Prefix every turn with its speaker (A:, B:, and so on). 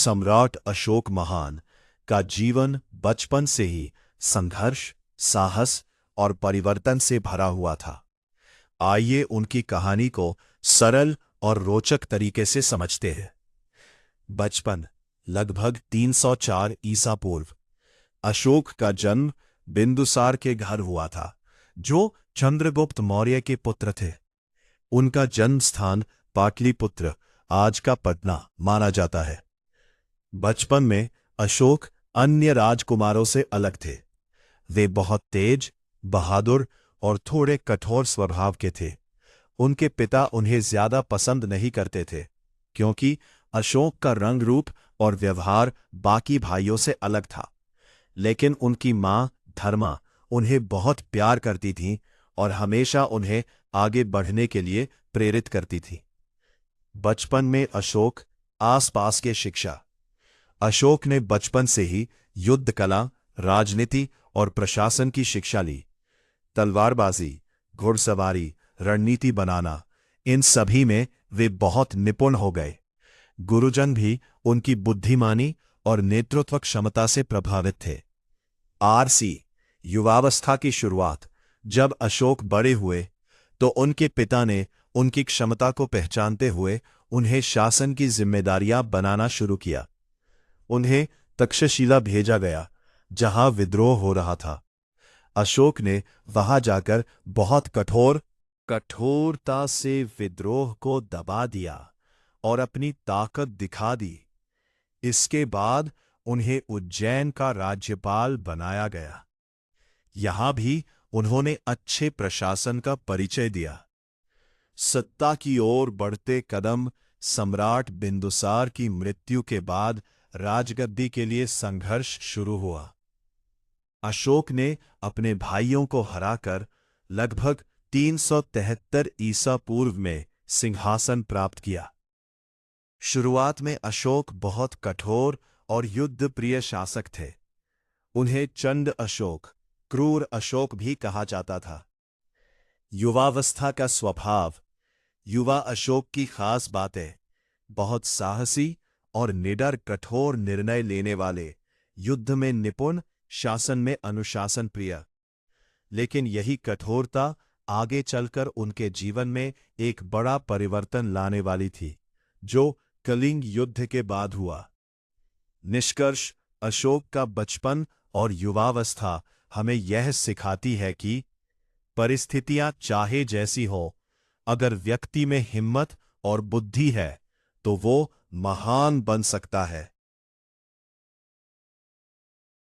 A: सम्राट अशोक महान का जीवन बचपन से ही संघर्ष, साहस और परिवर्तन से भरा हुआ था। आइए उनकी कहानी को सरल और रोचक तरीके से समझते हैं। बचपन लगभग 304 ईसा पूर्व अशोक का जन्म बिंदुसार के घर हुआ था, जो चंद्रगुप्त मौर्य के पुत्र थे। उनका जन्म स्थान पाटलिपुत्र, आज का पटना, माना जाता है। बचपन में अशोक अन्य राजकुमारों से अलग थे। वे बहुत तेज, बहादुर और थोड़े कठोर स्वभाव के थे। उनके पिता उन्हें ज्यादा पसंद नहीं करते थे, क्योंकि अशोक का रंग रूप और व्यवहार बाकी भाइयों से अलग था। लेकिन उनकी मां धर्मा उन्हें बहुत प्यार करती थीं और हमेशा उन्हें आगे बढ़ने के लिए प्रेरित करती थी। बचपन में अशोक आसपास के शिक्षा। अशोक ने बचपन से ही युद्ध कला, राजनीति और प्रशासन की शिक्षा ली। तलवारबाजी, घुड़सवारी, रणनीति बनाना, इन सभी में वे बहुत निपुण हो गए। गुरुजन भी उनकी बुद्धिमानी और नेतृत्व क्षमता से प्रभावित थे। युवावस्था की शुरुआत। जब अशोक बड़े हुए तो उनके पिता ने उनकी क्षमता को पहचानते हुए उन्हें शासन की जिम्मेदारियां बनाना शुरू किया। उन्हें तक्षशिला भेजा गया, जहां विद्रोह हो रहा था। अशोक ने वहां जाकर बहुत कठोरता से विद्रोह को दबा दिया और अपनी ताकत दिखा दी। इसके बाद उन्हें उज्जैन का राज्यपाल बनाया गया। यहां भी उन्होंने अच्छे प्रशासन का परिचय दिया। सत्ता की ओर बढ़ते कदम। सम्राट बिंदुसार की मृत्यु के बाद राजगद्दी के लिए संघर्ष शुरू हुआ। अशोक ने अपने भाइयों को हराकर लगभग 373 ईसा पूर्व में सिंहासन प्राप्त किया। शुरुआत में अशोक बहुत कठोर और युद्ध प्रिय शासक थे। उन्हें चंड अशोक, क्रूर अशोक भी कहा जाता था। युवावस्था का स्वभाव। युवा अशोक की खास बातें: बहुत साहसी और निडर, कठोर निर्णय लेने वाले, युद्ध में निपुण, शासन में अनुशासन प्रिय। लेकिन यही कठोरता आगे चलकर उनके जीवन में एक बड़ा परिवर्तन लाने वाली थी, जो कलिंग युद्ध के बाद हुआ। निष्कर्ष: अशोक का बचपन और युवावस्था हमें यह सिखाती है कि परिस्थितियां चाहे जैसी हो, अगर व्यक्ति में हिम्मत और बुद्धि है तो वो महान बन सकता है।